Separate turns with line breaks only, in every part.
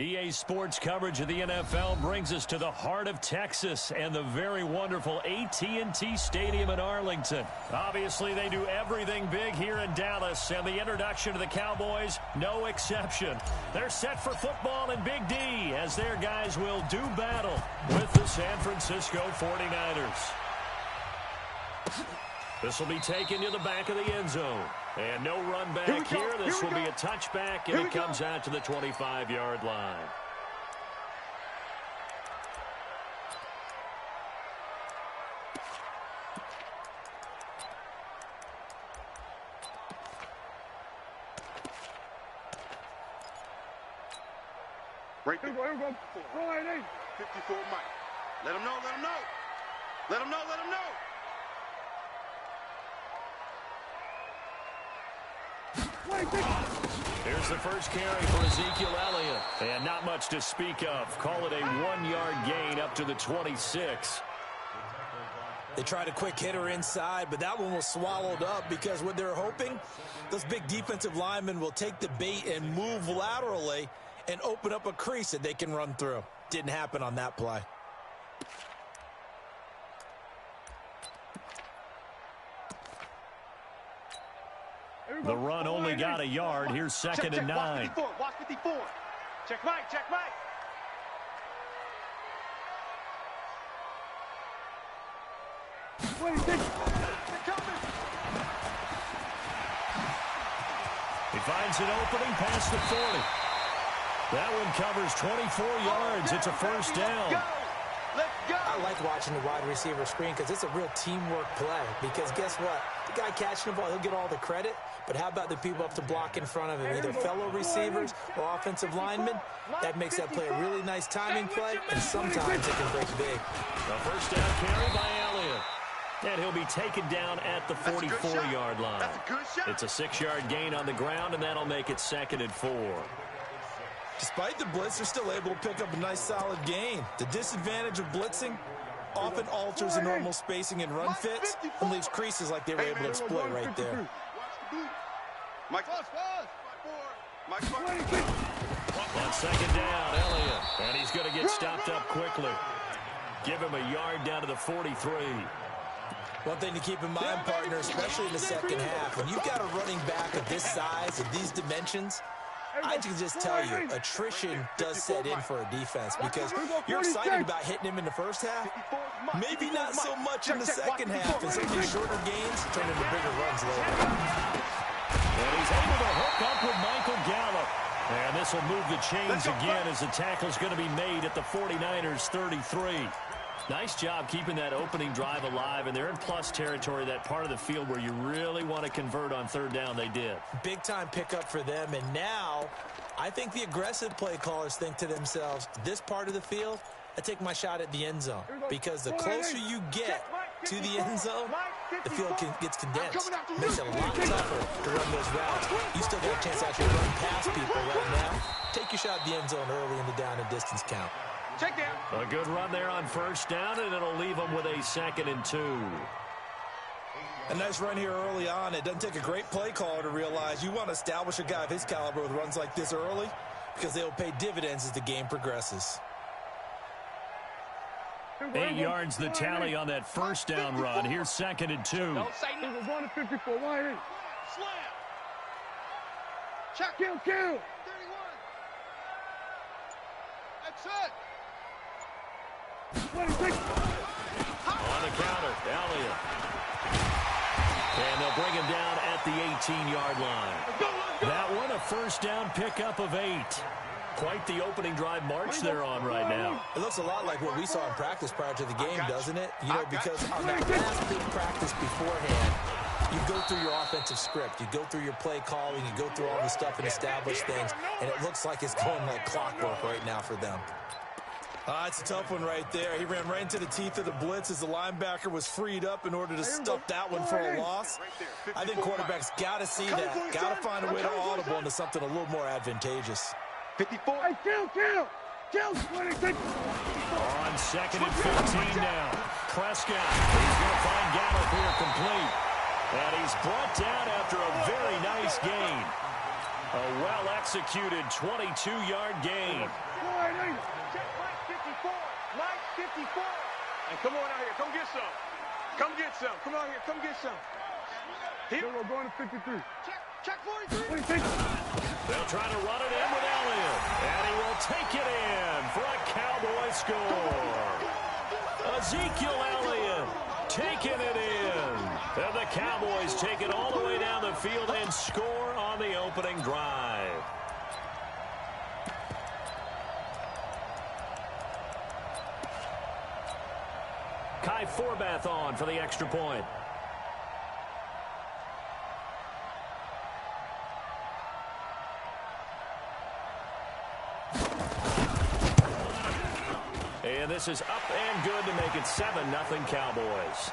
EA Sports coverage of the NFL brings us to the heart of Texas and the very wonderful AT&T Stadium in Arlington. Obviously, they do everything big here in Dallas, and the introduction to the Cowboys, no exception. They're set for football in Big D as their guys will do battle with the San Francisco 49ers. This will be taken to the back of the end zone. And no run back here. This will be a touchback, and it comes out to the 25-yard line.
Right there. Here we go. 54 Mike. Let him know, let him know. Let him know, let him know.
Here's the first carry for Ezekiel Elliott. And not much to speak of. Call it a 1-yard gain up to the 26.
They tried a quick hitter inside, but that one was swallowed up because what they're hoping, those big defensive linemen will take the bait and move laterally and open up a crease that they can run through. Didn't happen on that play.
The run only got a yard. Here's second and 9.
Watch 54. Check Mike, check Mike.
He finds an opening past the 40. That one covers 24 yards. It's a first down.
I like watching the wide receiver screen because it's a real teamwork play. Because guess what? The guy catching the ball, he'll get all the credit. But how about the people up to block in front of him, either fellow receivers or offensive linemen? That makes that play a really nice timing play, and sometimes it can break big.
A first down carry by Elliott. And he'll be taken down at the 44-yard line. It's a 6-yard gain on the ground, and that'll make it second and 4.
Despite the blitz, they're still able to pick up a nice solid gain. The disadvantage of blitzing often alters the normal spacing and run fits and leaves creases like they were able to exploit right there.
Mike,
on second down, Elliott. And he's going to get stopped up quickly. Give him a yard down to the 43.
One thing to keep in mind, partner, especially in the second half, when you've got a running back of this size, of these dimensions, I can just tell you, attrition does set in for a defense because you're excited about hitting him in the first half. Maybe not so much in the second half, and some of these shorter gains turn into bigger runs later.
And he's able to hook up with Michael Gallup. And this will move the chains again as the tackle's going to be made at the 49ers 33. Nice job keeping that opening drive alive, and they're in plus territory, that part of the field where you really want to convert on third down. They did. Big-time pickup for them, and now I think the aggressive play callers think to themselves, this part of the field, I take my shot at the end zone, because the closer you get to the end zone, the field gets condensed. Makes it a lot tougher to run those routes. You still got a chance out here to run past people right now. Take your shot at the end zone early in the down and distance count.
Check down.
A good run there on first down, and it'll leave them with a 2nd and 2.
A nice run here early on. It doesn't take a great play caller to realize you want to establish a guy of his caliber with runs like this early because they will pay dividends as the game progresses.
8 yards the tally on that first down run. Here's 2nd and 2.
Don't say no.
54, wide in.
Slam. Check.
Kill.
31. That's it.
26.
On the counter, Elliott. And they'll bring him down at the 18-yard line. That one, a first down pickup of 8. Quite the opening drive march they're on right now.
It looks a lot like what we saw in practice prior to the game, doesn't it? You know, because on that last big practice beforehand, you go through your offensive script. You go through your play calling. You go through all the stuff and establish things. And it looks like it's going like clockwork right now for them. It's a tough one right there. He ran right into the teeth of the blitz as the linebacker was freed up in order to stuff that one for a loss. I think quarterbacks got to see that. Got to find a way to audible into something a little more advantageous.
54.
Hey, kill. 26.
On 2nd and 15 now. Prescott. He's going to find Gallup here complete. And he's brought down after a very nice gain. A well-executed 22-yard gain.
Check Mike 54. Mike 54. And come on out here. Come get some. Come get some. Come on here. Come get some. Here.
We're going to 53.
Check 43.
They'll try to run it in with Elliott. And he will take it in for a Cowboy score. Ezekiel Elliott taking it in. And the Cowboys take it all the way down the field and score on the opening drive. Kai Forbath on for the extra point. And this is up and good to make it 7-0 Cowboys.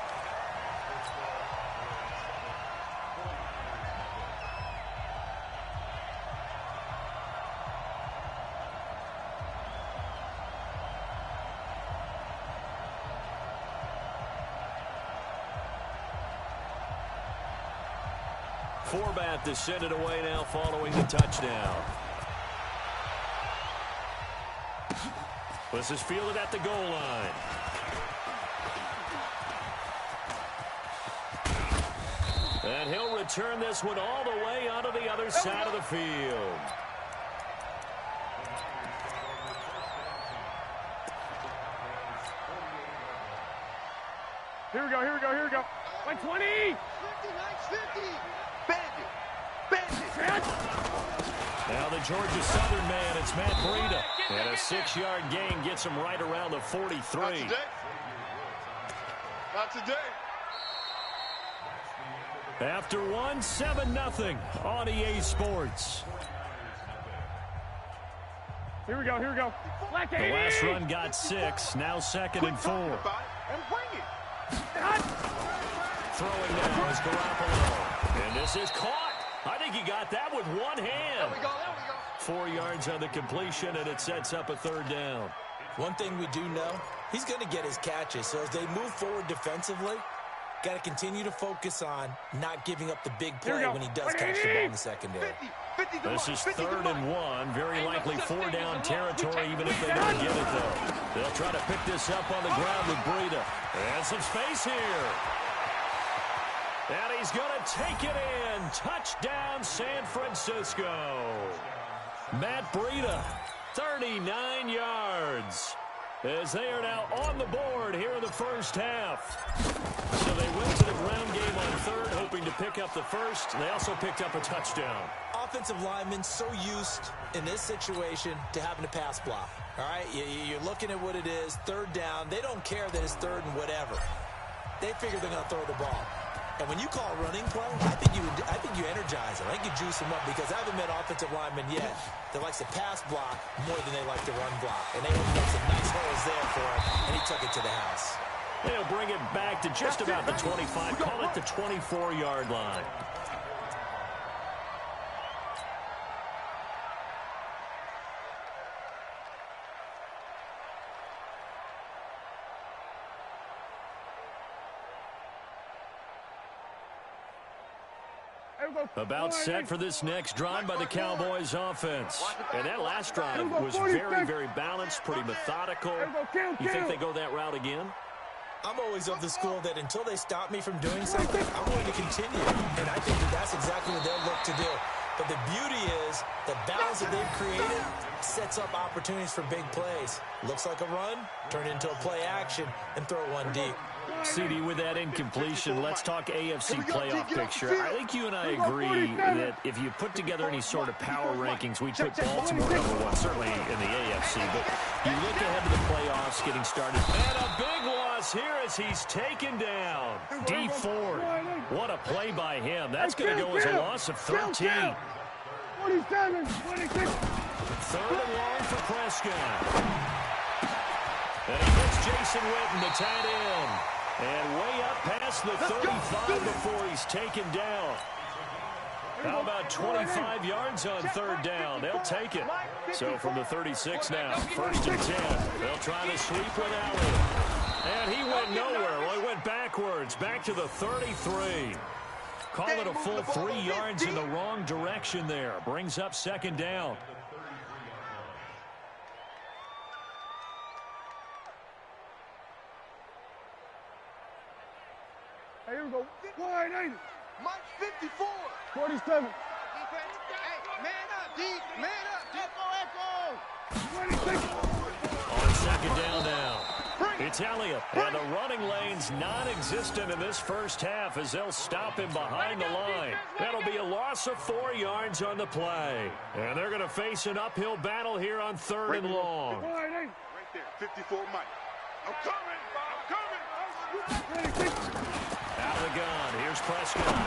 Forbath to send it away now following the touchdown. This is fielded at the goal line. And he'll return this one all the way onto the other side of the field.
Here we go, here we go, here we go. Like 20.
50, 50. Bandit. Bandit.
Now the Georgia Southern man, it's Matt Breida. And a 6-yard gain gets him right around the 43.
Not today. Not today.
After 7-0 on EA Sports.
Here we go, here we go. Like
The last run got 6, now 2nd and 4.
And bring it.
Throwing now is Garoppolo. And this is caught. I think he got that with one hand.
There we go, there we go.
4 yards on the completion, and it sets up a 3rd down.
One thing we do know, he's going to get his catches. So as they move forward defensively, got to continue to focus on not giving up the big play when he does catch the ball in the secondary.
50 to
This
Mike,
is
50 to
3rd
Mike.
and 1. Very likely 4-down territory, even if they don't get it, though. They'll try to pick this up on the ground with Breida. And some space here. And he's going to take it in. Touchdown, San Francisco. Matt Breida, 39 yards. As they are now on the board here in the first half. So they went to the ground game on 3rd, hoping to pick up the 1st. They also picked up a touchdown.
Offensive linemen so used in this situation to having to pass block. All right, you're looking at what it is, 3rd down. They don't care that it's 3rd and whatever. They figure they're going to throw the ball. And when you call a running play, I think you energize them. I think you juice them up because I haven't met offensive linemen yet that likes to pass block more than they like to run block. And they opened up some nice holes there for him, and he took it to the house.
They'll bring it back to just about the 25. Call it the 24-yard line. About set for this next drive by the Cowboys offense. And that last drive was very, very balanced, pretty methodical. You think they go that route again?
I'm always of the school that until they stop me from doing something, I'm going to continue. And I think that's exactly what they'll look to do. But the beauty is the balance that they've created sets up opportunities for big plays. Looks like a run, turn it into a play action, and throw one deep.
CD, with that incompletion, let's talk AFC playoff picture. I think you and I agree that if you put together any sort of power rankings, we put Baltimore #1, certainly in the AFC. But you look ahead to the playoffs getting started. And a big loss here as he's taken down. D Ford, what a play by him. That's going to go as a loss of 13.
27, 26.
3rd and long for Prescott. And he gets Jason Witten, the tight end. And way up past the 35 before he's taken down. How about 25 yards on 3rd down? They'll take it. So from the 36 now, 1st and 10. They'll try to sweep with Allen. And he went nowhere. Well, he went backwards, back to the 33. Call it a full 3 yards in the wrong direction there. Brings up second down.
Hey, here we go. Wide 80.
Mike 54.
47.
Defense. Hey, man up, D. Man up. Echo, echo.
26.
On second down now. It's Elliott, and the running lane's non-existent in this first half as they'll stop him behind the line. That'll be a loss of 4 yards on the play. And they're going to face an uphill battle here on third and long.
Right there, 54 Mike. I'm coming.
26.
Out of the gun, here's Prescott.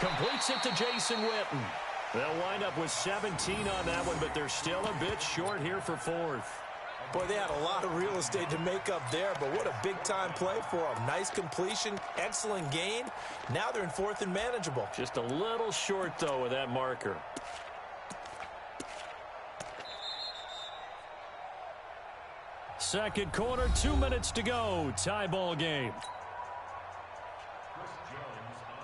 Completes it to Jason Witten. They'll wind up with 17 on that one, but they're still a bit short here for fourth.
Boy, they had a lot of real estate to make up there, but what a big-time play for them. Nice completion, excellent gain. Now they're in fourth and manageable.
Just a little short, though, with that marker. Second quarter, 2 minutes to go. Tie ball game.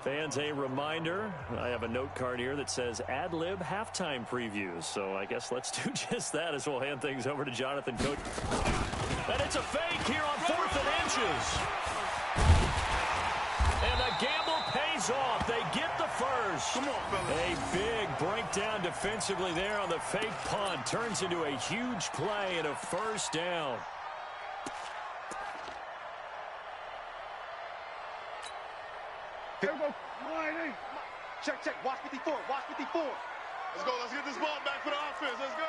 Fans, a reminder, I have a note card here that says ad-lib halftime previews. So I guess let's do just that as we'll hand things over to Jonathan Coach. And it's a fake here on 4th and inches. And the gamble pays off. They get the first.
Come on, fellas.
A big breakdown defensively there on the fake punt. Turns into a huge play and a first down.
Here we go. Wide 80.
Check, check. Watch 54. Watch 54. Let's go. Let's get this ball back for the offense. Let's go.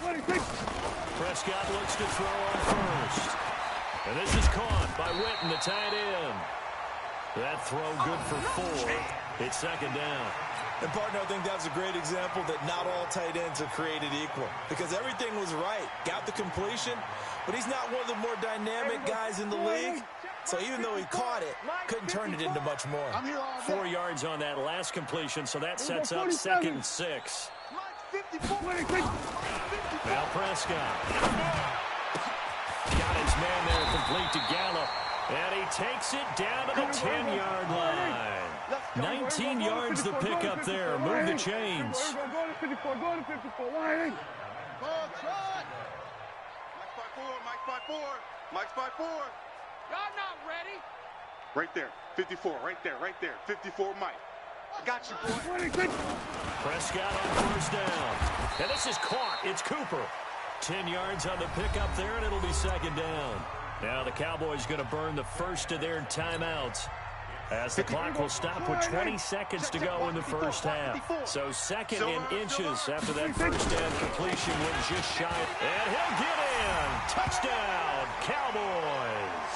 26.
Prescott looks to throw on first. And this is caught by Witten, the tight end. That throw good for 4. It's second down.
And, partner, I think that's a great example that not all tight ends are created equal because everything was right. Got the completion, but he's not one of the more dynamic guys in the league. So even though he caught it, couldn't turn it into much more.
4 yards on that last completion, so that sets up 2nd and 6. Now Prescott. Got his man there complete to Gallup. And he takes it down to the 10-yard line. 19 yards the pickup there. Move the chains.
Go to 54. Go to 54. Wide 80.
Mike's by 4. Mike's by 4. Y'all not ready. Right there. 54. Right there. Right there. 54 Mike. Got you, boy.
26.
Prescott on first down. And this is caught. It's Cooper. 10 yards on the pickup there, and it'll be second down. Now the Cowboys going to burn the first of their timeouts as the clock will stop with 20 seconds to go in the first half. So 2nd and inches after that first down completion went just shy. And he'll get in. Touchdown, Cowboys.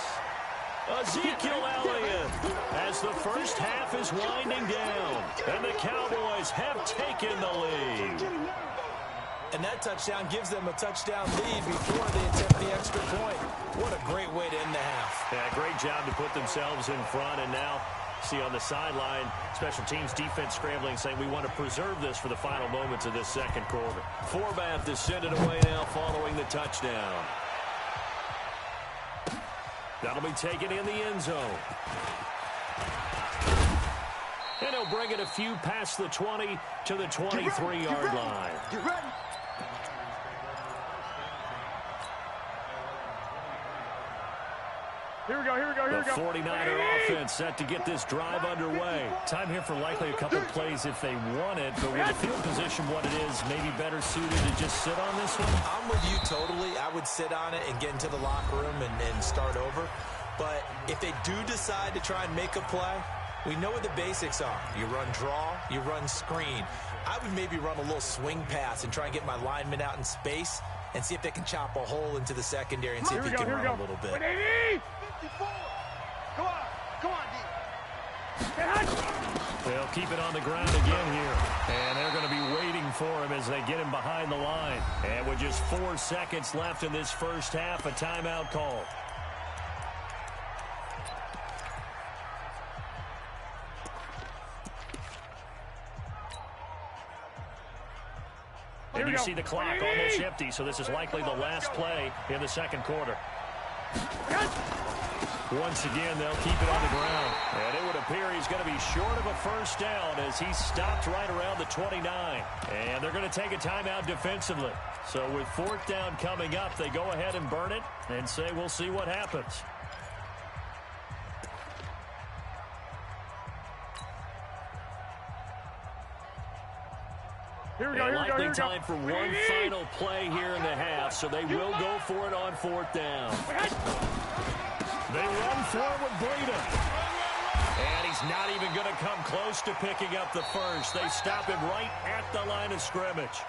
Ezekiel Elliott as the first half is winding down. And the Cowboys have taken the lead.
And that touchdown gives them a touchdown lead before they attempt the extra point. What a great way to end the half.
Yeah, great job to put themselves in front. And now, see on the sideline, special teams defense scrambling, saying we want to preserve this for the final moments of this second quarter. Forbath is sent it away now following the touchdown. That'll be taken in the end zone. And he'll bring it a few past the 20 to the 23-yard line.
Get ready.
Here we go. Here we go. Here we
The
go.
49er offense set to get this drive underway. Time here for likely a couple plays if they want it, but with the field position what it is, maybe better suited to just sit on this one?
I'm with you totally. I would sit on it and get into the locker room and start over. But if they do decide to try and make a play, we know what the basics are. You run draw, you run screen. I would maybe run a little swing pass and try and get my linemen out in space and see if they can chop a hole into the secondary and see if he can run a little bit.
54. Come on. Come on, D.
They'll keep it on the ground again here. And they're going to be waiting for him as they get him behind the line. And with just 4 seconds left in this first half, a timeout call. And you see the clock almost empty, so this is likely the last play in the second quarter. Once again, they'll keep it on the ground. And it would appear he's going to be short of a first down as he stopped right around the 29. And they're going to take a timeout defensively. So with fourth down coming up, they go ahead and burn it and say we'll see what happens.
Here we go, here we go, here we go.
Time for one final play here in the half, so they will go for it on fourth down. They run forward, Breida. And he's not even going to come close to picking up the first. They stop him right at the line of scrimmage.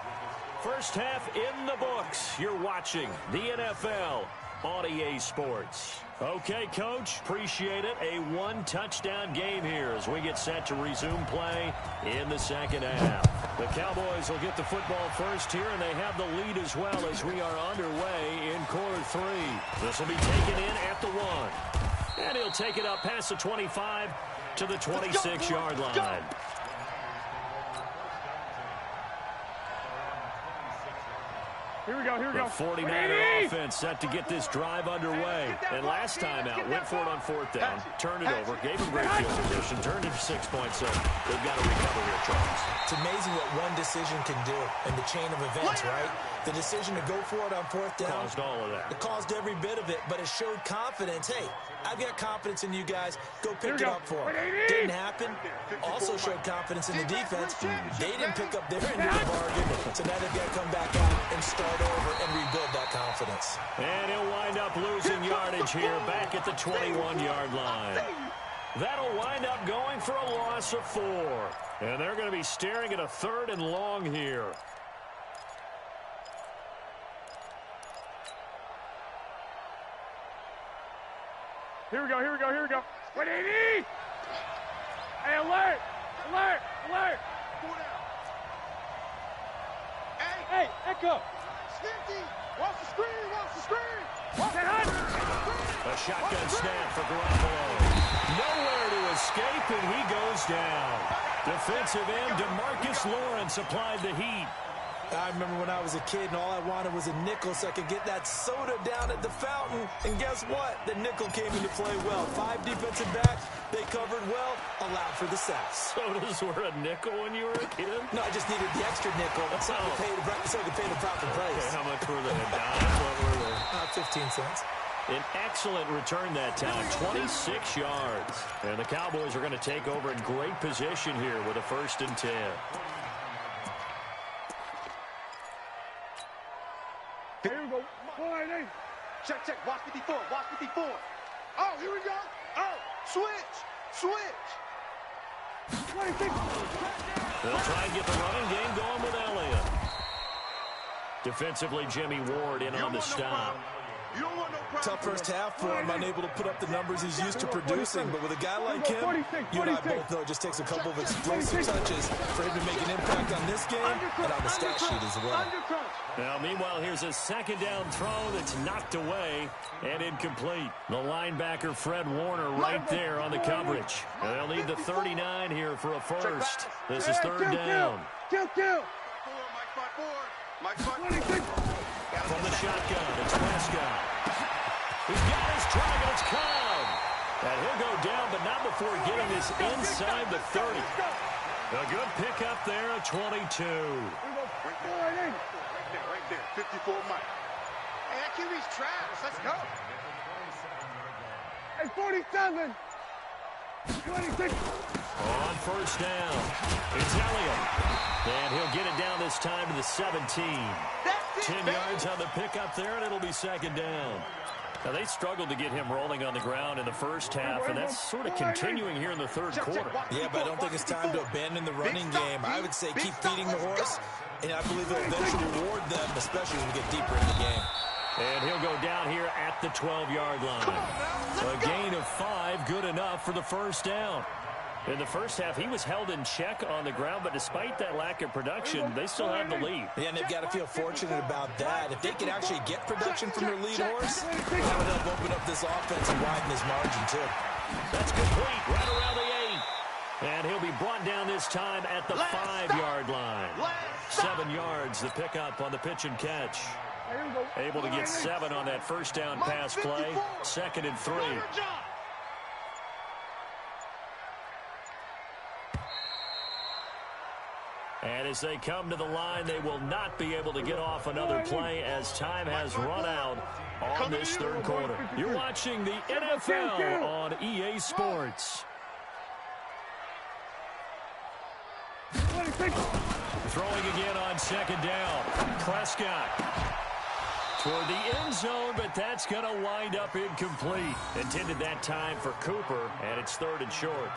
First half in the books. You're watching the NFL on EA Sports. Okay, Coach, appreciate it. A one-touchdown game here as we get set to resume play in the second half. The Cowboys will get the football first here, and they have the lead as well as we are underway in quarter three. This will be taken in at the 1. And he'll take it up past the 25 to the 26-yard line.
Here we go, here we go.
The 49er offense set to get this drive underway. And last time out, went for it on fourth down, turned it over, gave him great field position, turned it to 6 points. So they've got to recover here, Charles.
It's amazing what one decision can do in the chain of events, right? The decision to go for it on fourth down.
Caused all of that.
It caused every bit of it, but it showed confidence. Hey, I've got confidence in you guys. Go pick it up for them. Didn't happen. Also showed confidence in the defense. They didn't pick up their end of the bargain, so now they've got to come back out and start over and rebuild that confidence.
And he'll wind up losing yardage here back at the 21-yard line. That'll wind up going for a loss of 4. And they're going to be staring at a 3rd and long here.
Here we go, here we go, here we go. 180! Hey, alert! Alert! Alert! Hey, Echo!
Stinky! Watch the screen! Watch the screen!
Watch that hunt!
A shotgun snap for Garoppolo. Nowhere to escape, and he goes down. Defensive end DeMarcus Lawrence applied the heat.
I remember when I was a kid and all I wanted was a nickel so I could get that soda down at the fountain. And guess what? The nickel came into play well. 5 defensive backs. They covered well, allowed for the sacks.
Sodas were a nickel when you were a kid?
No, I just needed the extra nickel so I could pay the proper price.
Okay, how much were they? A dime? What were they?
15 cents.
An excellent return that time, 26 yards. And the Cowboys are going to take over in great position here with a 1st and 10.
Here we go. 180.
Check, check. Watch 54. Watch 54. Oh, here we go. Oh, switch. Switch.
26.
They'll try and get the running game going with Elliott. Defensively, Jimmy Ward in on the stop.
You don't want no problem.
Tough first half for him, unable to put up the numbers he's used to producing. But with a guy like him, you and I both know it just takes a couple of explosive touches for him to make an impact on this game and on the stat sheet as well.
Now, meanwhile, here's a 2nd down throw that's knocked away and incomplete. The linebacker, Fred Warner, right there on the coverage. And they'll need the 39 here for a first. This is 3rd down.
Kill.
Mike 26.
From the shotgun, it's Prescott. He's got his target, it's Cobb. And he'll go down, but not before getting this inside the 30. A good pickup there at 22.
Right there. 54 Mike. Hey, that QB's Travis. Let's go.
Hey, 47. 26.
On 1st down, it's Elliott. And he'll get it down this time to the 17. 10 yards on the pickup there, and it'll be 2nd down. Now, they struggled to get him rolling on the ground in the first half, and that's sort of continuing here in the 3rd quarter.
Yeah, but I don't think it's time to abandon the running game. I would say keep feeding the horse, and I believe they'll eventually reward them, especially as we get deeper in the game.
And he'll go down here at the 12-yard line. A gain of 5, good enough for the 1st down. In the first half, he was held in check on the ground, but despite that lack of production, they still have the lead.
Yeah, and they've got to feel fortunate about that. If they can actually get production from their lead horse, that would help open up this offense and widen this margin, too.
That's complete, right around the 8. And he'll be brought down this time at the 5-yard line. 7 yards, the pickup on the pitch and catch. Able to get 7 on that first down pass play. 2nd and 3. And as they come to the line, they will not be able to get off another play as time has run out on this third quarter. You're watching the NFL on EA Sports. Throwing again on 2nd down. Prescott toward the end zone, but that's going to wind up incomplete. Intended that time for Cooper, and it's 3rd and short.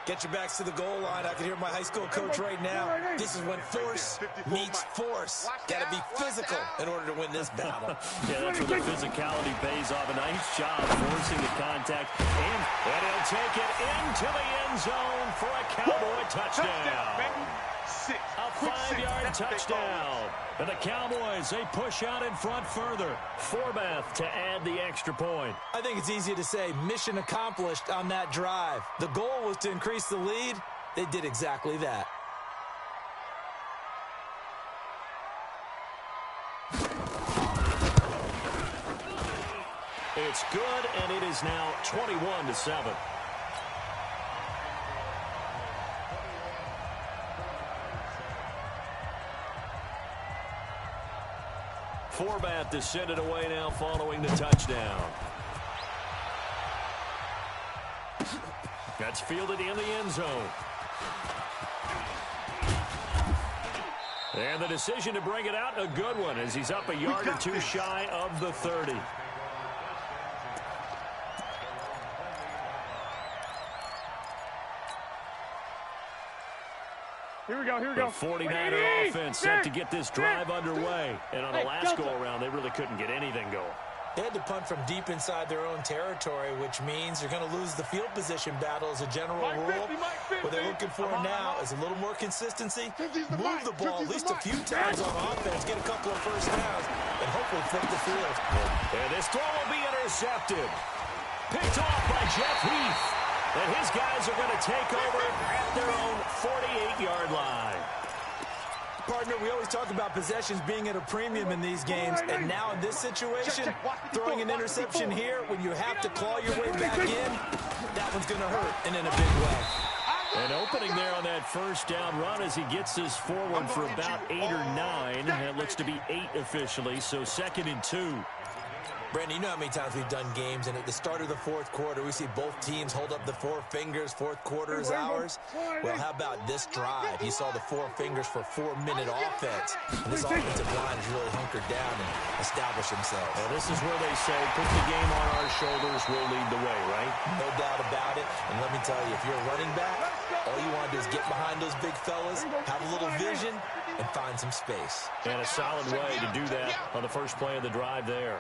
Get your backs to the goal line. I can hear my high school coach right now. This is when force meets force. Got to be physical in order to win this battle.
Yeah, that's where the physicality pays off. A nice job forcing the contact. And he'll take it into the end zone for a Cowboy touchdown. A 5-yard touchdown. And the Cowboys, they push out in front further. Forbath to add the extra point.
I think it's easy to say mission accomplished on that drive. The goal was to increase the lead. They did exactly that.
It's good, and it is now 21-7. Forbath to send it away now following the touchdown. That's fielded in the end zone. And the decision to bring it out, a good one, as he's up a yard or two shy of the 30.
Here we go.
The 49er offense set to get this drive underway. And on the last go-around, they really couldn't get anything going.
They had to punt from deep inside their own territory, which means you're going to lose the field position battle as a general rule. What they're looking for now is a little more consistency, move the ball at least a few times on offense, get a couple of first downs, and hopefully flip the field.
And this throw will be intercepted. Picked off by Jeff Heath. And his guys are going to take over at their own 48-yard line.
Partner, we always talk about possessions being at a premium in these games, and now in this situation, throwing an interception here when you have to claw your way back in, that one's going to hurt, and in a big way.
An opening there on that first down run as he gets this forward for about 8 or 9. And it looks to be 8 officially, so 2nd and 2.
Brandon, you know how many times we've done games, and at the start of the fourth quarter, we see both teams hold up the 4 fingers, fourth quarter is ours. Well, how about this drive? You saw the 4 fingers for 4-minute offense. And this offensive line has really hunkered down and established themselves.
Well, this is where they say, put the game on our shoulders, we'll lead the way, right?
No doubt about it. And let me tell you, if you're a running back, all you want to do is get behind those big fellas, have a little vision, and find some space.
And a solid way to do that on the first play of the drive there.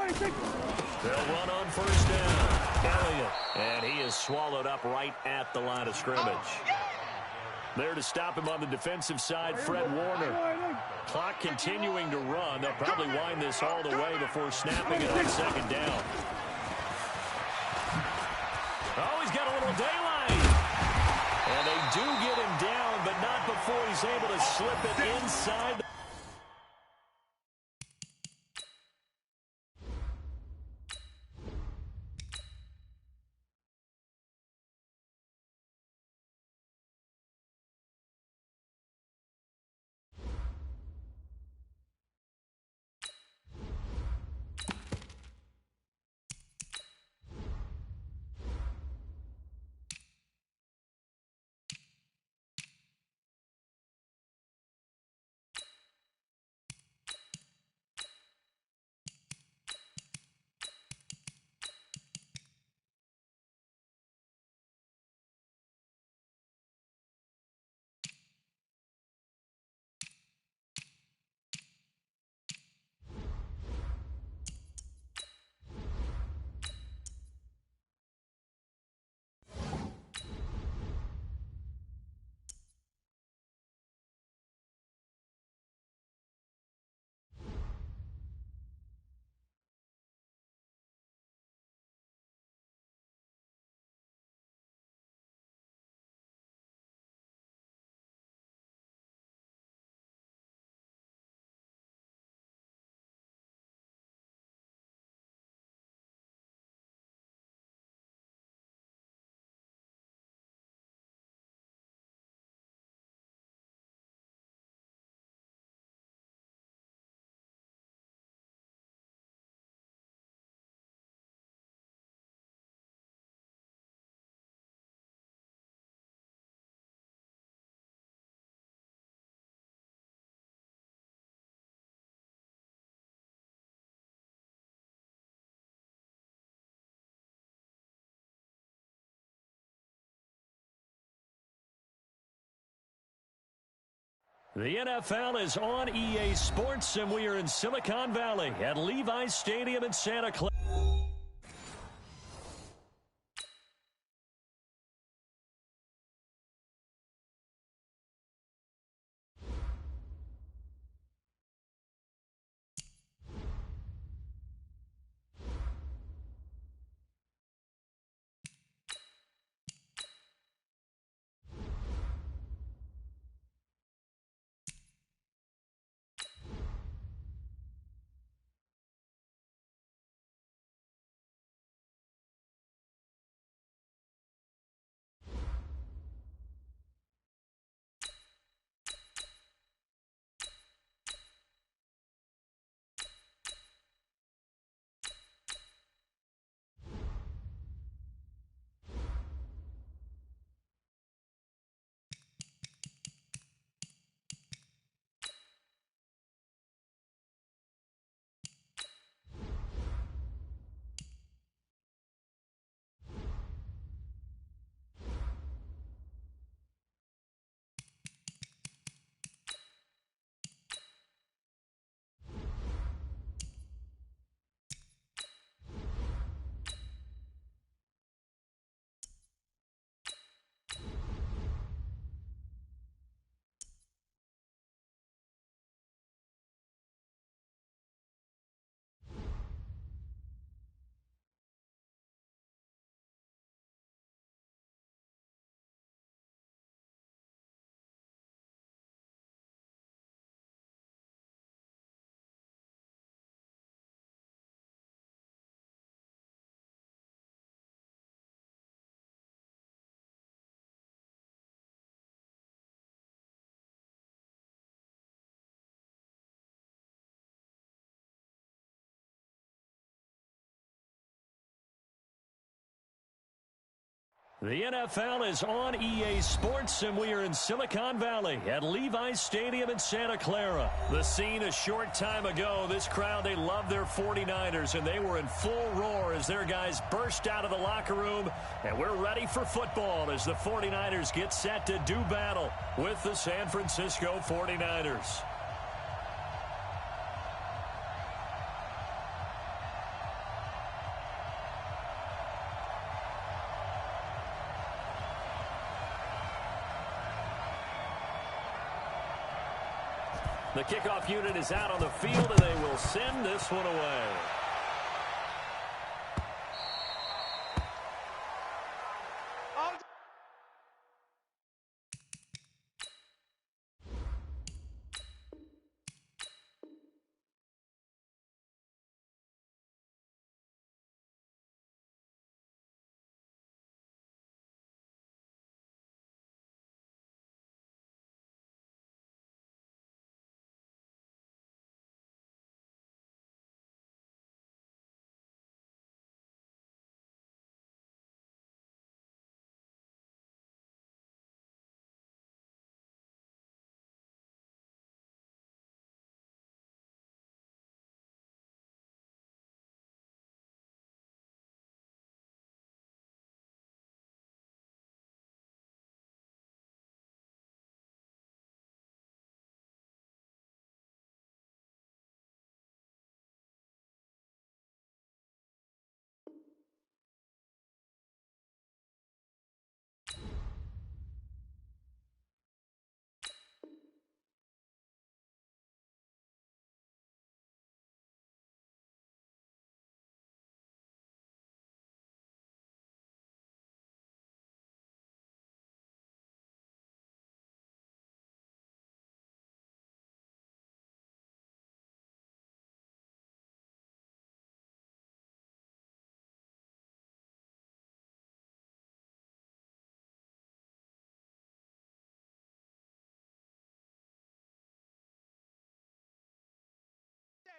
They'll run on first down. Elliott. And he is swallowed up right at the line of scrimmage. There to stop him on the defensive side, Fred Warner. Clock continuing to run. They'll probably wind this all the way before snapping it on 2nd down. Oh, he's got a little daylight. And they do get him down, but not before he's able to slip it inside. The NFL is on EA Sports, and we are in Silicon Valley at Levi's Stadium in Santa Clara. The NFL is on EA Sports, and we are in Silicon Valley at Levi's Stadium in Santa Clara. The scene a short time ago, this crowd, they love their 49ers, and they were in full roar as their guys burst out of the locker room. And we're ready for football as the 49ers get set to do battle with the San Francisco 49ers. The kickoff unit is out on the field, and they will send this one away.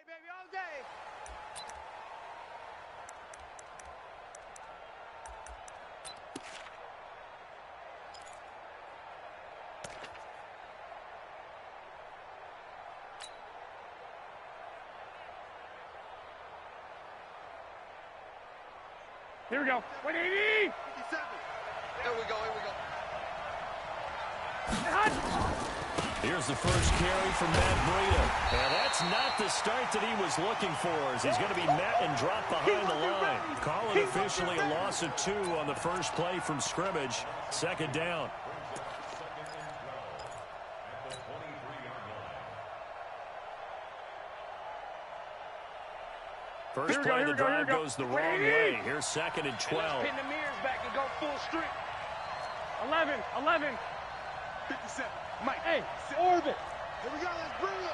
Baby, all day.
Here we go. 180.
57. Here we go. Here we go.
Hot.
Here's the first carry from Matt Breida. And that's not the start that he was looking for, as he's going to be met and dropped behind the line. Call it officially a loss of 2 on the first play from scrimmage. Second down. First play of the drive goes the wrong way. Here's second and 12.
Pin the mirrors back and go full streak.
11.
57. Mike.
Hey, orbit.
Here we go. Let's bring it.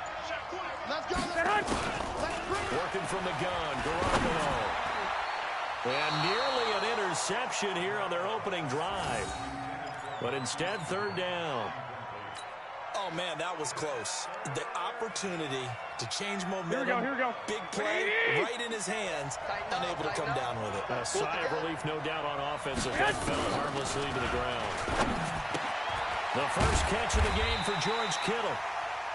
Let's go. Let's bring it.
Working from the gun, Garoppolo. And nearly an interception here on their opening drive. But instead, third down.
Oh, man, that was close. The opportunity to change momentum.
Here we go.
Big play right in his hands. Unable to come down with it.
A sigh of relief, no doubt, on offense as that fell harmlessly to the ground. The first catch of the game for George Kittle.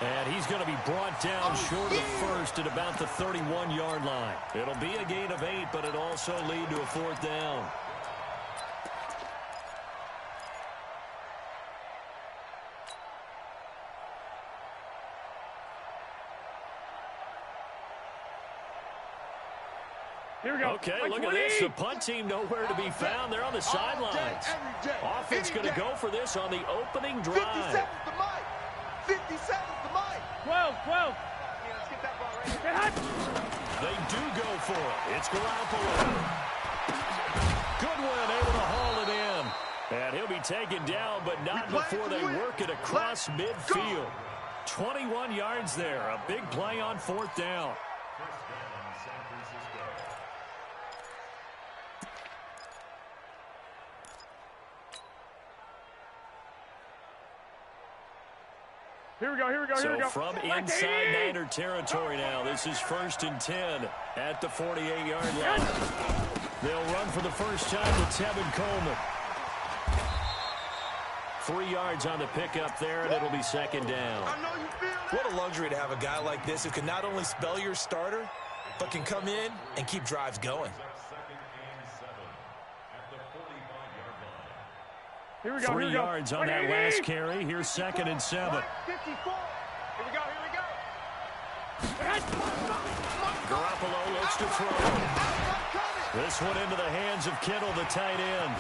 And he's going to be brought down short of the first at about the 31-yard line. It'll be a gain of 8, but it'll also lead to a fourth down.
Here we go.
Okay, look at this. The punt team nowhere to be found. They're on the sidelines. Offense going to go for this on the opening drive.
57's the mic. 57's the mic.
12.
Yeah, let's get that ball right here.
Get hot.
They do go for it. It's Garoppolo. Goodwin able to haul it in. And he'll be taken down, but not before they work it across midfield. 21 yards there. A big play on fourth down.
Here we go.
So from inside Niner territory now, this is 1st and 10 at the 48-yard line. They'll run for the first time with Tevin Coleman. 3 yards on the pickup there, and it'll be second down.
What a luxury to have a guy like this who can not only spell your starter, but can come in and keep drives going.
Here we go.
3 yards on that last carry. Here's second and 7.
54. Here we go.
Garoppolo looks to throw. This one into the hands of Kittle, the tight end.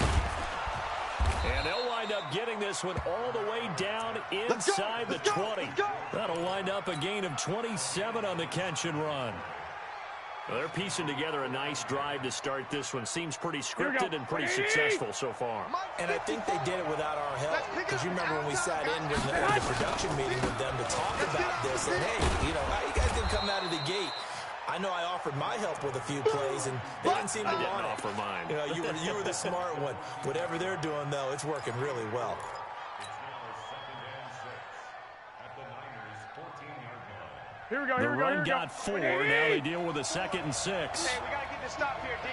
And they'll wind up getting this one all the way down inside the 20. That'll wind up a gain of 27 on the catch and run. Well, they're piecing together a nice drive to start this one. Seems pretty scripted and pretty successful so far.
And I think they did it without our help. Because you remember when we sat in the production meeting with them to talk about this. And, hey, you know, how you guys didn't come out of the gate. I know I offered my help with a few plays, and they didn't seem to want it.
I didn't offer mine.
You know, you were the smart one. Whatever they're doing, though, it's working really well.
Here we go.
The run got 4. Now they deal with a 2nd and 6.
Hey, we got to get this stop here, D.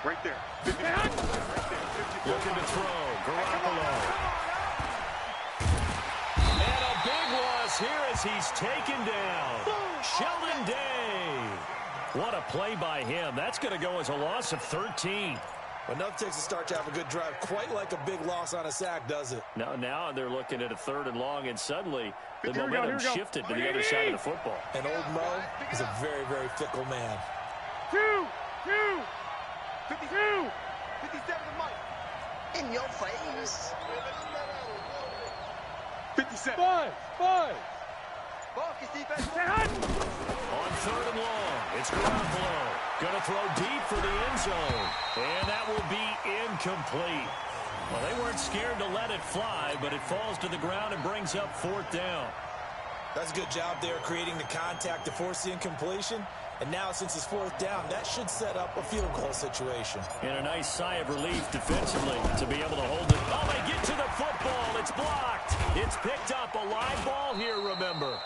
Right there. 50. Right there.
Looking to throw. Garoppolo. And a big loss here as he's taken down. Sheldon Day. What a play by him. That's going to go as a loss of 13.
Enough takes to start to have a good drive, quite like a big loss on a sack, does it?
Now they're looking at a 3rd and long, and suddenly the momentum shifted to the other side of the football.
And old Mo is a very, very fickle man.
2.
57 the mic.
In your face.
57.
5.
Focus defense.
On 3rd and long, it's Garoppolo. Going to throw deep for the end zone. And that will be incomplete. Well, they weren't scared to let it fly, but it falls to the ground and brings up 4th down.
That's a good job there creating the contact to force the incompletion. And now, since it's 4th down, that should set up a field goal situation.
And a nice sigh of relief defensively to be able to hold it. Oh, they get to the football. It's blocked. It's picked up. A live ball here, remember.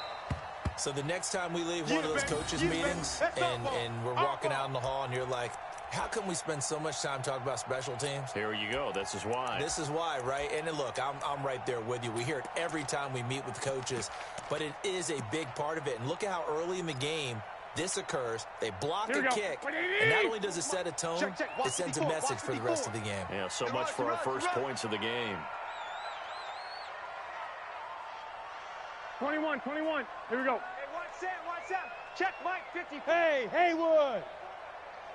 So the next time we leave one of those coaches' meetings and we're walking out in the hall and you're like, how come we spend so much time talking about special teams?
Here you go. This is why.
This is why, right? And look, I'm right there with you. We hear it every time we meet with coaches, but it is a big part of it. And look at how early in the game this occurs, they block a kick, and not only does it set a tone, it sends a message for the rest of the game.
Yeah, so much for our first points of the game.
21. Here we go.
Hey, watch Sam. Check Mike, 54.
Hey, Haywood.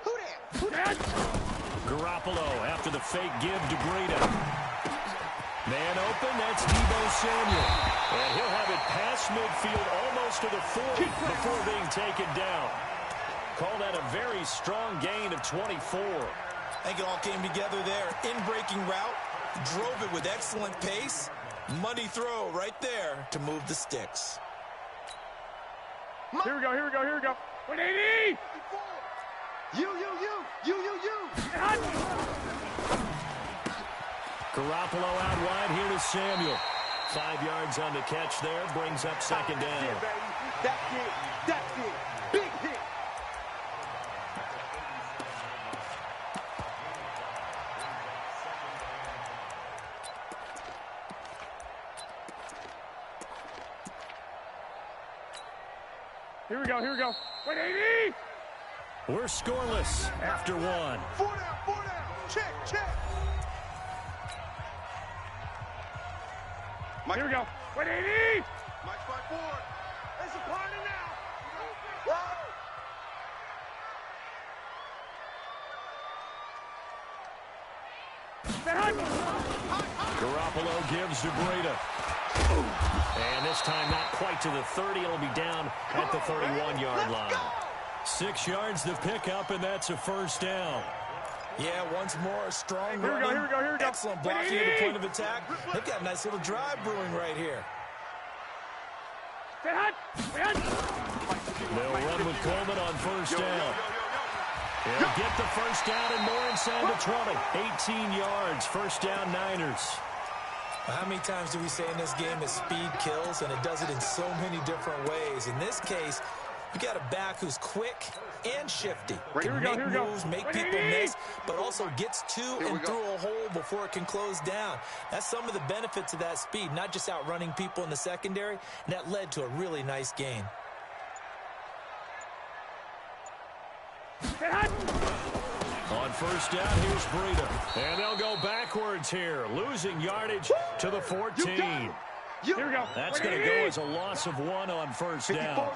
Who that?
Garoppolo after the fake give to Breida. Man open, that's Deebo Samuel. And he'll have it past midfield almost to the 40 before being taken down. Call that a very strong gain of 24.
I think it all came together there. In-breaking route, drove it with excellent pace. Money throw right there to move the sticks.
Here we go. 180.
You.
Garoppolo out wide here to Samuel. 5 yards on the catch there, brings up second down.
That's it. Big hit.
Here we go. 180.
We're scoreless after one.
4 down. Check.
Here we go. 180.
Mike's by 4. It's a party now.
Garoppolo gives to Breida. And this time not quite to the 30. It'll be down at the 31-yard line. 6 yards to pick up, and that's a first down.
Yeah, once more, a strong
Here we
running.
go.
Excellent blocking at the point of attack. They've got a nice little drive brewing right here.
They'll run with Coleman on first down. He'll get the first down and more inside the 20. 18 yards, first down Niners.
How many times do we say in this game that speed kills, and it does it in so many different ways? In this case, you got a back who's quick and shifty. Can make moves, make people miss, but also gets to and through a hole before it can close down. That's some of the benefits of that speed, not just outrunning people in the secondary, and that led to a really nice gain.
On first down, here's Breida. And they'll go backwards here, losing yardage to the 14.
Here we go.
That's going to go as a loss of 1 on first down.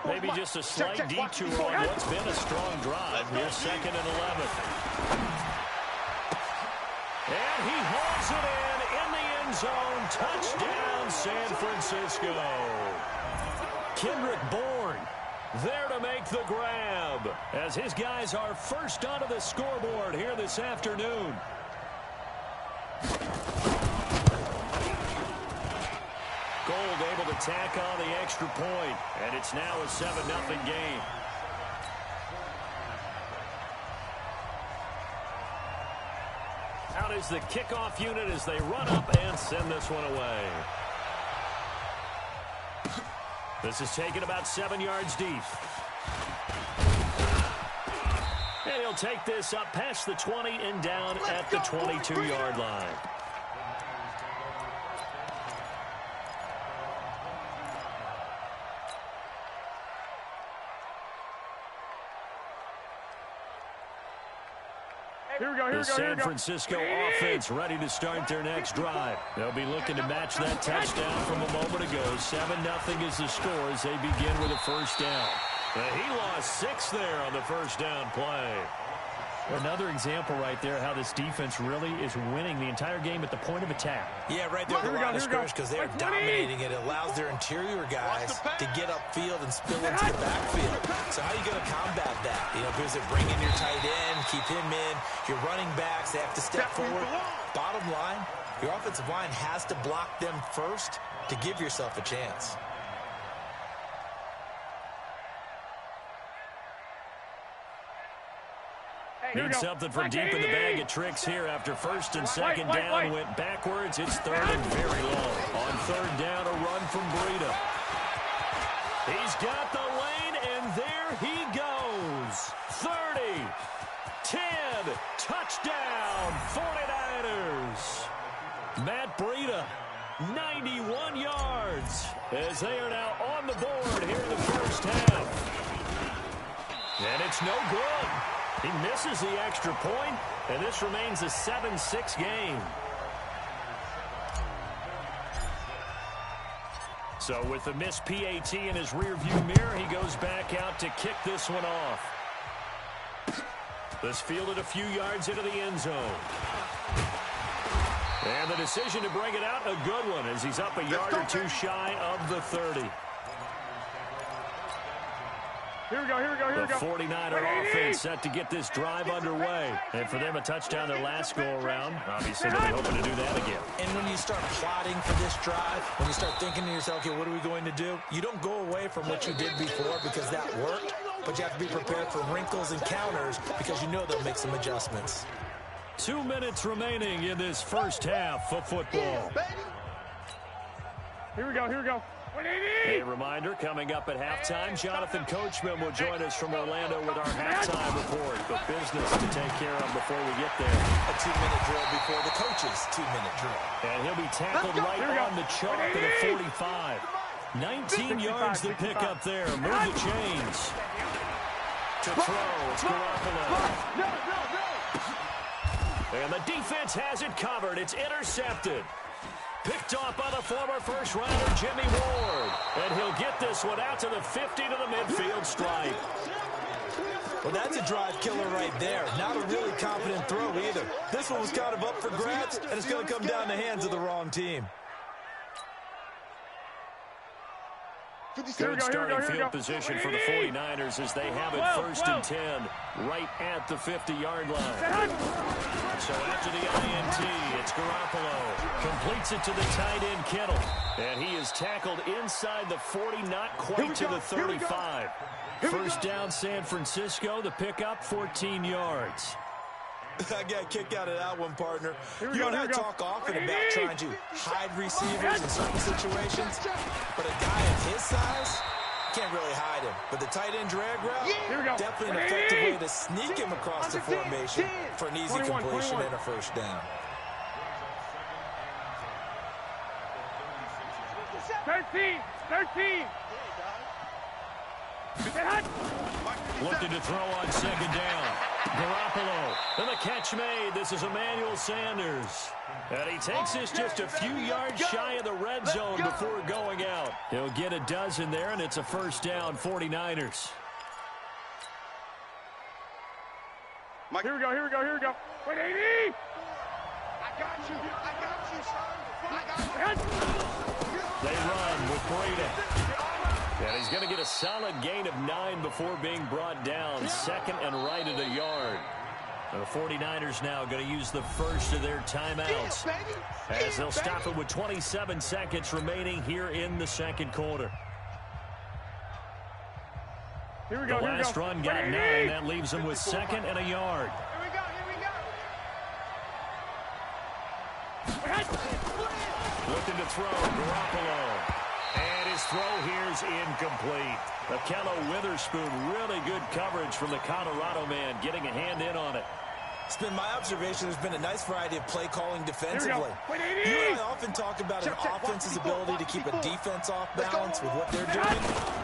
Maybe just a slight detour on what's been a strong drive. Here's 2nd and 11. And he hauls it in the end zone. Touchdown, San Francisco. Kendrick Bourne there to make the grab as his guys are first onto the scoreboard here this afternoon. Gold able to tack on the extra point, and it's now a 7-0 game. Out is the kickoff unit as they run up and send this one away. This is taken about 7 yards deep. And he'll take this up past the 20 and down at the 22-yard line. The San Francisco offense ready to start their next drive. They'll be looking to match that touchdown from a moment ago. 7-0 is the score as they begin with a first down. He lost 6 there on the first down play.
Another example right there how this defense really is winning the entire game at the point of attack.
Yeah, right there at the line of scrimmage because they're dominating it. It allows their interior guys to get upfield and spill into the backfield. So how are you going to combat that? Because they're bringing your tight end, keep him in. Your running backs, they have to step forward. Bottom line, your offensive line has to block them first to give yourself a chance.
Need something from deep in the bag of tricks here after first and second down went backwards. It's third and very long. On third down, a run from Breida. He's got the lane, and there he goes. 30, 10, touchdown, 49ers. Matt Breida, 91 yards, as they are now on the board here in the first half. And it's no good. He misses the extra point, and this remains a 7-6 game. So with the missed PAT in his rearview mirror, he goes back out to kick this one off. This fielded a few yards into the end zone. And the decision to bring it out, a good one, as he's up a yard or two shy of the 30.
Here we go, here we go, here we go.
The 49er offense set to get this drive underway. And for them, a touchdown their last go-around. Obviously, they're hoping to do that again.
And when you start plotting for this drive, when you start thinking to yourself, okay, what are we going to do? You don't go away from what you did before because that worked, but you have to be prepared for wrinkles and counters because you know they'll make some adjustments.
2 minutes remaining in this first half of football.
Here we go, here we go.
A reminder, coming up at halftime, Jonathan Coachman will join us from Orlando with our halftime report. But business to take care of before we get there.
A 2-minute drill before the coach's 2-minute drill.
And he'll be tackled right on the chalk at the 45. 19 yards to pick up there. Move the chains. To throw, it's Garoppolo. And the defense has it covered. It's intercepted. Picked off by the former first-rounder Jimmy Ward. And he'll get this one out to the 50 to the midfield stripe.
Well, that's a drive killer right there. Not a really confident throw either. This one was kind of up for grabs, and it's going to come down the hands of the wrong team.
Good starting field position for the 49ers as they have it 1st and 10 right at the 50-yard line. So after the INT, it's Garoppolo. Completes it to the tight end, Kittle. And he is tackled inside the 40, not quite to the 35. First down, San Francisco. The pickup, 14 yards.
I got kicked out of that one, partner. You don't have to talk often about trying to hide receivers in certain situations, but a guy of his size can't really hide him. But the tight end drag route, definitely an effective way to sneak him across the formation for an easy completion and a first down.
13.
Looking to throw on 2nd down. Garoppolo. And the catch made. This is Emmanuel Sanders. And he takes this just a few yards shy of the red zone before going out. He'll get a dozen there, and it's a first down, 49ers.
Here we go, here we go, here we go. Wait, 80!
I got you, son. I got you.
They run with Brady. And he's going to get a solid gain of 9 before being brought down. 2nd and right at a yard. The 49ers now going to use the first of their timeouts as they'll stop it with 27 seconds remaining here in the second quarter.
Here we go,
the last run got 9. That leaves them with 2nd and a yard. Looking to throw, Garoppolo. And his throw here is incomplete. Akello Witherspoon, really good coverage from the Colorado man, getting a hand in on it.
It's been my observation there's been a nice variety of play calling defensively. You and I often talk about an offense's ability to keep a defense off balance with what they're doing.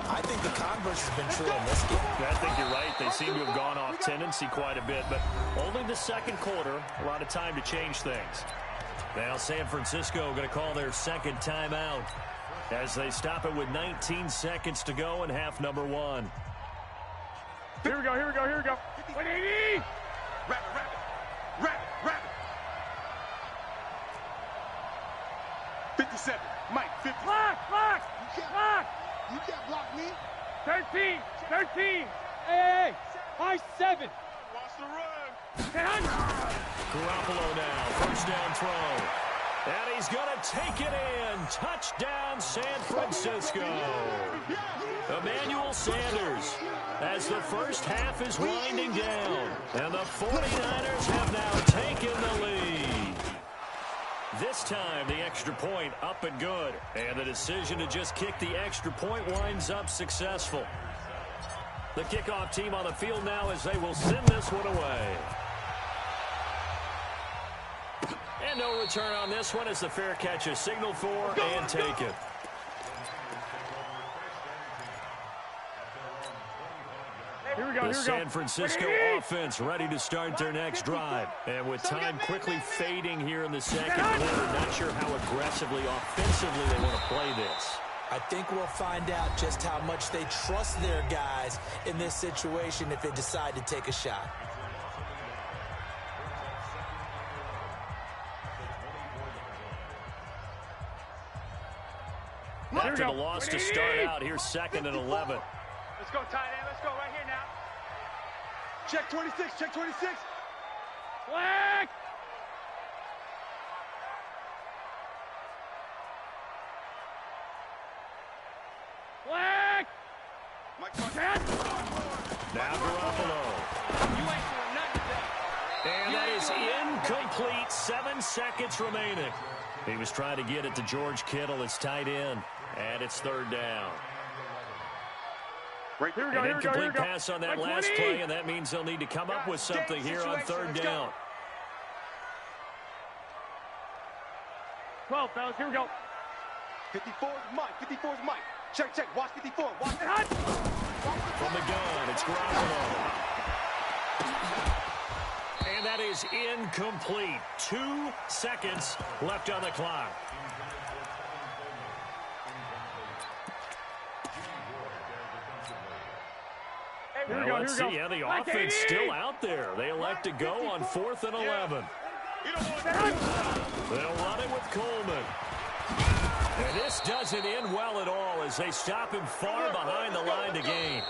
I think the converse has been true in this game.
I think you're right. They seem to have gone off tendency quite a bit, but only the second quarter, a lot of time to change things. Now San Francisco going to call their 2nd timeout as they stop it with 19 seconds to go in half number 1.
Here we go, here we go, here we go. 180!
Rapid. 57. Mike, 50.
Block!
You can't block me.
13. Hey, high 7.
Watch the run.
Garoppolo now, first down throw. And he's going to take it in. Touchdown, San Francisco. Emmanuel Sanders as the first half is winding down. And the 49ers have now taken the lead. This time, the extra point up and good. And the decision to just kick the extra point winds up successful. The kickoff team on the field now as they will send this one away. And no return on this one as the fair catch is signaled for and taken.
Here we
The San Francisco offense ready to start their next drive. And with time quickly fading here in the second quarter, not sure how aggressively, offensively they want to play this.
I think we'll find out just how much they trust their guys in this situation if they decide to take a shot.
After the loss to start out, here's 2nd and 11.
Let's go, tight end. Let's go right here now. Check 26. Check 26.
Flag! Flag!
Now Garoppolo.
You ain't doing nothing today.
And that is incomplete. 7 seconds remaining. He was trying to get it to George Kittle, his tight end. And it's 3rd down.
Right here we
An incomplete pass on that last play, and that means they'll need to come up with something here on 3rd down.
12, fellas, here we go.
54 is Mike. 54 is Mike. Check, check. Watch 54. Watch it.
From the gun, it's Garoppolo. And that is incomplete. 2 seconds left on the clock. Now let's see. Yeah, the offense still out there. They elect to go on 4th and 11. They'll run it with Coleman. And this doesn't end well at all as they stop him far behind the line to gain.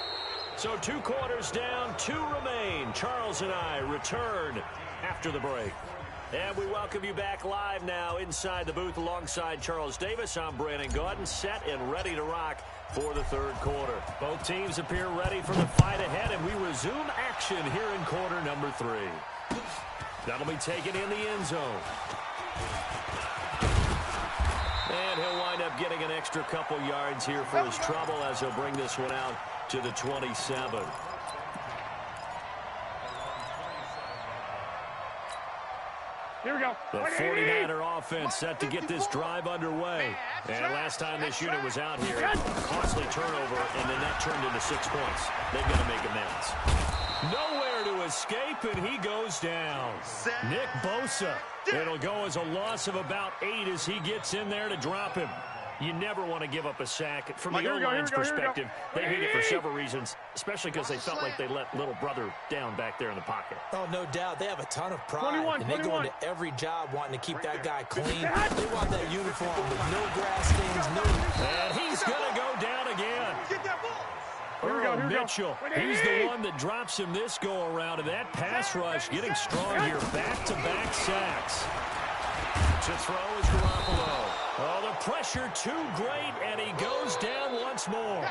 So 2 quarters down, 2 remain. Charles and I return after the break. And we welcome you back live now inside the booth alongside Charles Davis. I'm Brandon Gaudin, set and ready to rock for the 3rd quarter. Both teams appear ready for the fight ahead, and we resume action here in quarter number 3. That'll be taken in the end zone. And he'll wind up getting an extra couple yards here for his trouble as he'll bring this one out to the 27.
Here we go.
The 49er offense set to get this drive underway. And last time this unit was out here, costly turnover, and then that turned into 6 points. They've got to make amends. Nowhere to escape, and he goes down. Nick Bosa. It'll go as a loss of about 8 as he gets in there to drop him. You never want to give up a sack. From the O-line's perspective, they hate it for several reasons, especially because they felt like they let little brother down back there in the pocket.
Oh, no doubt. They have a ton of pride, and they go into every job wanting to keep that guy clean. They want that uniform with no grass stains, no...
And he's going to go down again. Earl Mitchell, he's the one that drops him this go-around, and that pass rush getting strong here. Back-to-back sacks. To throw is Garoppolo. Oh, the pressure too great, and he goes down once more.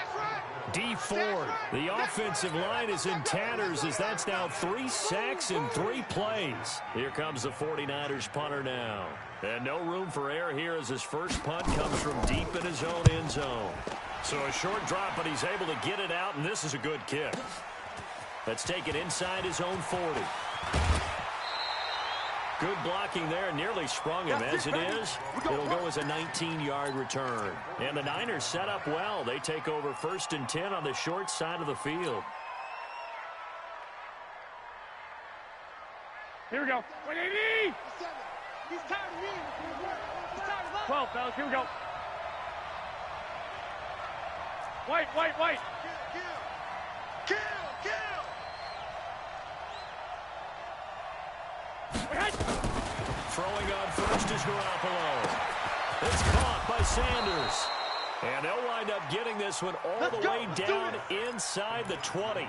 D Ford, the offensive line is in tatters as that's now 3 sacks in 3 plays. Here comes the 49ers punter now. And no room for error here as his first punt comes from deep in his own end zone. So a short drop, but he's able to get it out, and this is a good kick. Let's take it inside his own 40. Good blocking there, nearly sprung him. As it is, it'll go as a 19-yard return. And the Niners set up well. They take over 1st and 10 on the short side of the field.
Here we go. 180!
He's tired of me. He's tired of us.
12, fellas, here we go. White.
Kill.
Throwing on first is Garoppolo. It's caught by Sanders. And they'll wind up getting this one all the way down inside the 20. A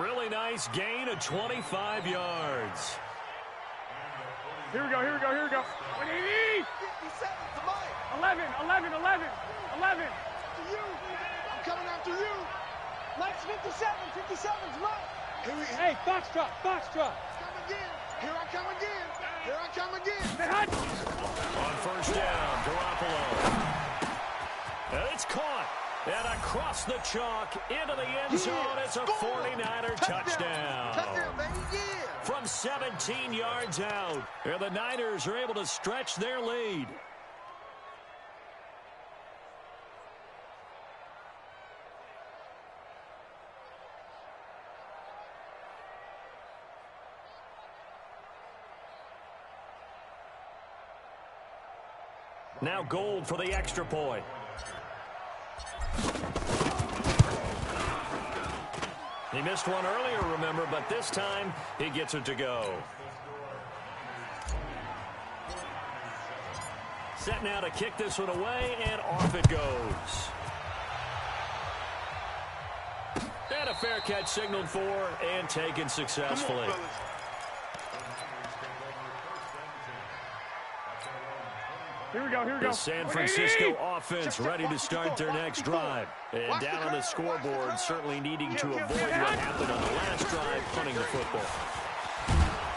really nice gain of 25 yards.
Here we go. 180!
57 to Mike.
11.
To you. I'm coming after you. Mike's 57. 57's Mike.
Hey, Foxtrot.
Come again. Here I come again.
On 1st down, Garoppolo. And it's caught. And across the chalk into the end zone. It's a 49er touchdown.
Touchdown, baby. Yeah.
From 17 yards out. And the Niners are able to stretch their lead. Now Gold for the extra point. He missed one earlier, remember, but this time he gets it to go. Set now to kick this one away, and off it goes. And a fair catch signaled for and taken successfully.
Here we go, here we go.
The San Francisco offense ready to start their next drive. And down on the scoreboard, certainly needing to avoid what happened on the last drive, punting the football.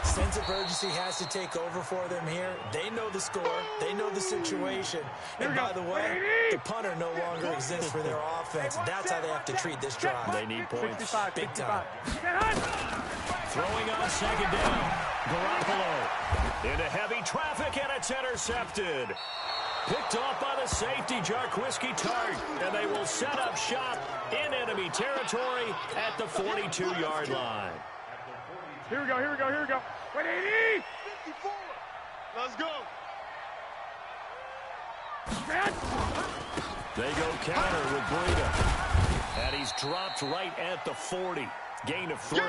Sense of urgency has to take over for them here. They know the score. They know the situation. And by the way, the punter no longer exists for their offense. That's how they have to treat this drive.
They need points.
65,
big
65.
time.
Throwing on second down. Garoppolo into heavy traffic, and it's intercepted. Picked off by the safety, Jarquiski Tart, and they will set up shop in enemy territory at the 42-yard line.
Here we go, here we go, here we go. 180!
54. Let's go.
They go counter with Breida. And he's dropped right at the 40. Gain of 3.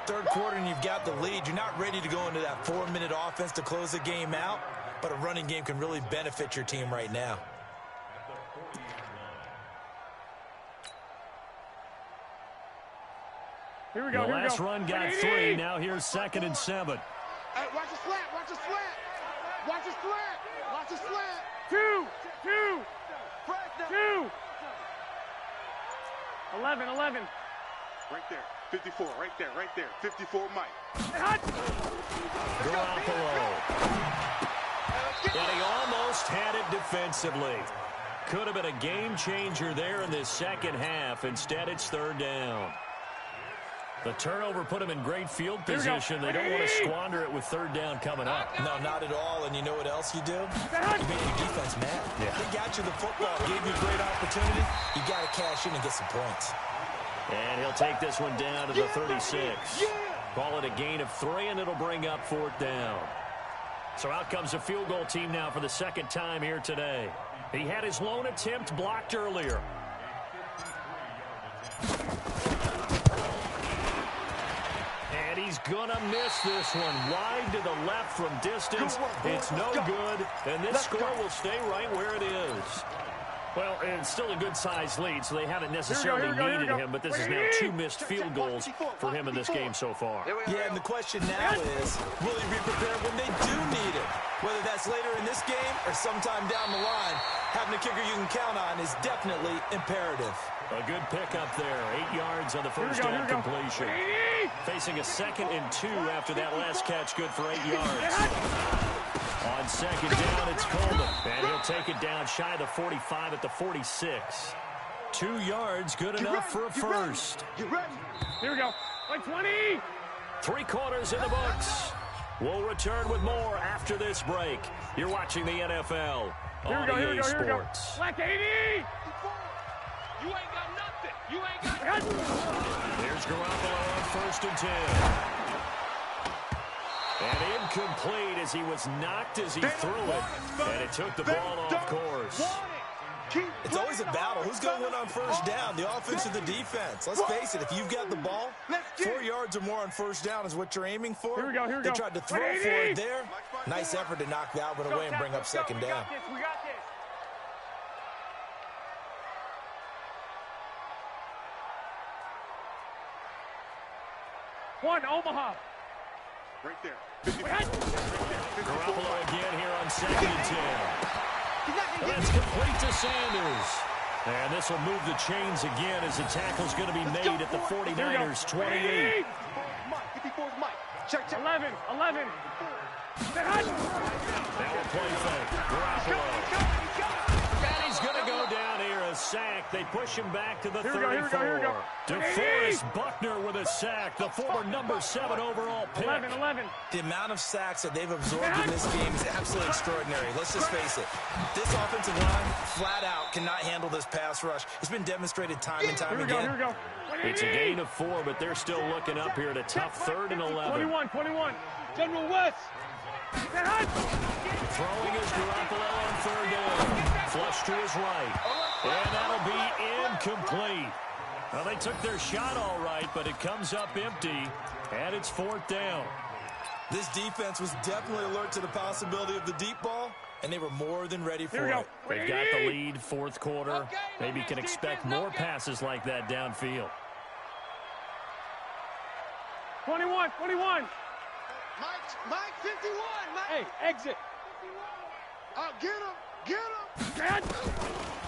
Third quarter and you've got the lead. You're not ready to go into that 4-minute offense to close the game out, but a running game can really benefit your team right now.
Here we go,
the
here
last
we go.
run got
180!
3. Now here's 2nd and 7.
Hey, watch the slant, watch the slant. Watch the slant, watch the slant.
2, 11, 11.
Right there, 54, right there, right there. 54, Mike.
Garoppolo. And he almost had it defensively. Could have been a game changer there in this second half. Instead, it's 3rd down. The turnover put them in great field position. They don't want to squander it with 3rd down coming up.
No, not at all. And you know what else you do? You made your defense mad.
Yeah.
They got you the football, gave you a great opportunity. You got to cash in and get some points.
And he'll take this one down to the 36. Call it a gain of 3, and it'll bring up 4th down. So out comes a field goal team now for the 2nd time here today. He had his lone attempt blocked earlier. And he's gonna miss this one. Wide to the left from distance. It's no good, and this score will stay right where it is. Well, it's still a good-sized lead, so they haven't necessarily needed him, but this is now 2 missed field goals for him in this game so far.
Yeah, and the question now is, will he be prepared when they do need it? Whether that's later in this game or sometime down the line, having a kicker you can count on is definitely imperative.
A good pickup there. 8 yards on the first down completion. Facing a 2nd and 2 after that last catch, good for 8 yards. On 2nd down, it's Coleman. And he'll take it down shy of the 45 at the 46. 2 yards, good enough for a first.
Here we go. Like 20.
3 quarters in the books. We'll return with more after this break. You're watching the NFL on EA Sports.
Black 80.
You ain't got nothing. You ain't got nothing.
Here's Garoppolo on 1st and 10. And incomplete as he was knocked as he threw it. And it took the ball off course.
It's always a battle. Who's going to win on 1st down, the offense or the defense? Let's face it, if you've got the ball, 4 yards or more on 1st down is what you're aiming for.
Here we go, here we
They
go.
tried to throw for it there. Nice effort to knock that one away and bring up 2nd down.
We got this. One, Omaha.
Right there. 54.
Garoppolo again here on 2nd and 10. That's complete to Sanders. And this will move the chains again as the tackle's going to be made at the 49ers' 28.
Mike, 54 is Mike. Check.
11.
Now a play fake. Garoppolo. And he's going to go down here, a sack. They push him back to the 34. DeForest Buckner with a sack, the former number 7 overall pick.
11.
The amount of sacks that they've absorbed in this game is absolutely extraordinary. Let's just face it. This offensive line, flat out, cannot handle this pass rush. It's been demonstrated time and time again.
Here we go.
It's a gain of 4, but they're still looking up here at a tough 3rd and 11.
21. General West.
Throwing is Garoppolo on third down. Flush to his right. And that'll be incomplete. Well, they took their shot all right, but it comes up empty, and it's fourth down.
This defense was definitely alert to the possibility of the deep ball, and they were more than ready for it.
They've got the lead, fourth quarter. Maybe can expect more passes like that downfield.
21.
Mike 51. Mike.
Hey, exit.
Get him.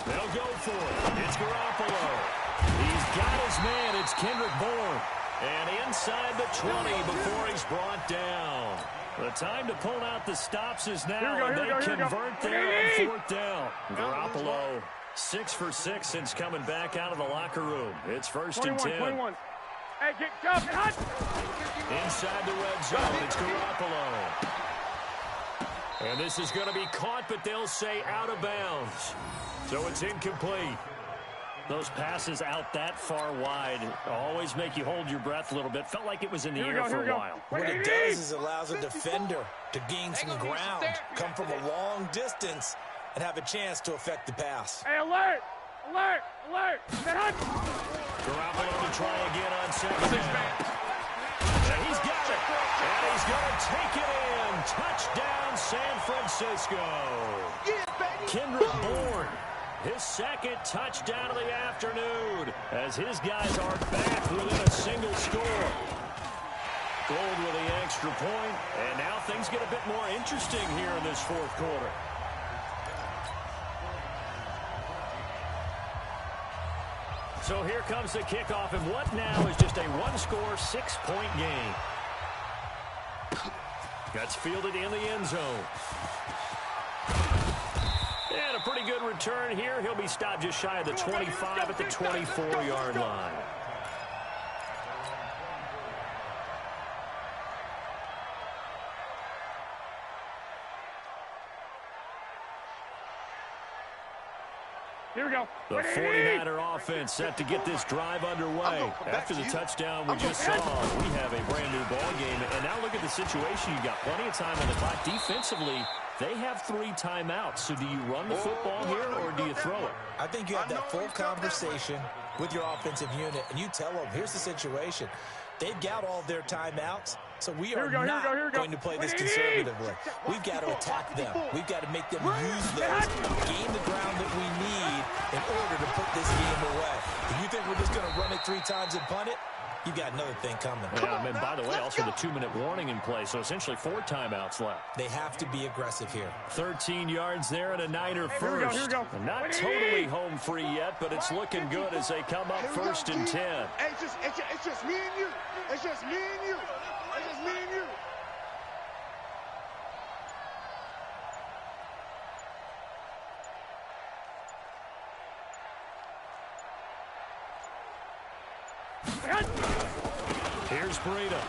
They'll go for it. It's Garoppolo. He's got his man. It's Kendrick Bourne. And inside the 20 before he's brought down. The time to pull out the stops is now, and they convert there on fourth down. Garoppolo, 6 for 6 since coming back out of the locker room. It's first and 10.
21. Hey, get hot.
Inside the red zone, it's Garoppolo. And this is going to be caught, but they'll say out of bounds. So it's incomplete. Those passes out that far wide always make you hold your breath a little bit. Felt like it was in the air for a while.
What it does is it allows a defender to gain some ground, come from a long distance, and have a chance to affect the pass.
Hey, alert.
Garoppolo to try again on second down. And he's got it. And he's going to take it in. Touchdown, San Francisco. Kendrick Bourne. His second touchdown of the afternoon as his guys are back within a single score. Gold with the extra point, and now things get a bit more interesting here in this fourth quarter. So here comes the kickoff, and what now is just a one-score, 6-point game. That's fielded in the end zone. And a pretty good return here. He'll be stopped just shy of the 25 at the 24-yard line.
Here we go.
The 49er offense set to get this drive underway. After the touchdown we just saw, we have a brand-new ball game. And now look at the situation. You've got plenty of time on the clock. Defensively, they have 3 timeouts. So do you run the football here or do you throw it?
I think you have that full conversation with your offensive unit, and you tell them, here's the situation. They've got all their timeouts, so we are not going to play this conservatively. We've got to attack them. We've got to make them use those, gain the ground that we need in order to put this game away. If you think we're just going to run it 3 times and punt it, you've got another thing coming.
Yeah, and by the way, also the 2-minute warning in play, so essentially 4 timeouts left.
They have to be aggressive here.
13 yards there and a Niner first.
Here we go.
Not totally home free yet, but it's looking good as they come up first and 10.
Hey, it's just me and you. It's just me and you. It's just me and you.
Here's Breida.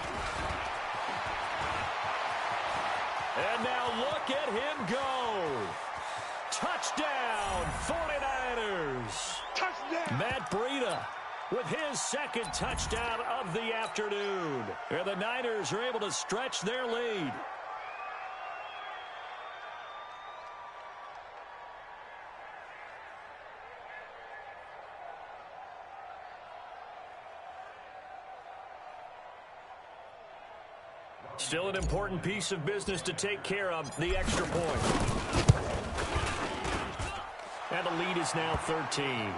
And now look at him go. Touchdown, 49ers.
Touchdown.
Matt Breida with his second touchdown of the afternoon. And the Niners are able to stretch their lead. Still an important piece of business to take care of, the extra point. And the lead is now 13.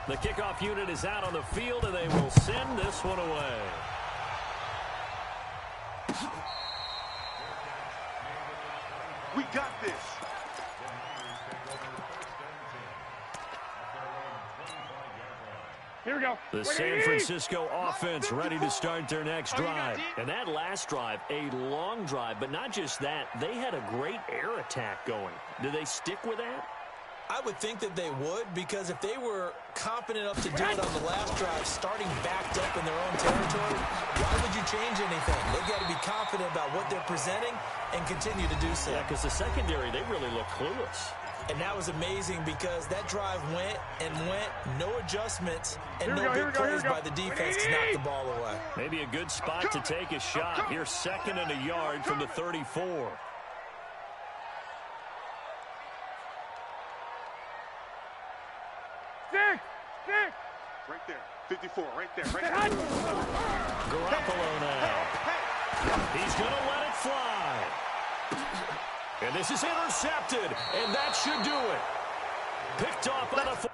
The kickoff unit is out on the field, and they will send this one away.
We got this.
Here we go.
The San Francisco offense ready to start their next drive. And that last drive, a long drive, but not just that. They had a great air attack going. Do they stick with that?
I would think that they would, because if they were confident enough to do it on the last drive, starting backed up in their own territory, why would you change anything? They've got to be confident about what they're presenting and continue to do so.
Yeah, because the secondary, they really look clueless.
And that was amazing because that drive went and went, no adjustments, and no big plays by the defense to knock the ball away.
Maybe a good spot to take a shot. Here's 2nd and a yard from the 34.
Six.
Right there. 54, right there.
Garoppolo now. He's going to let it fly. And this is intercepted, and that should do it. Picked off by the...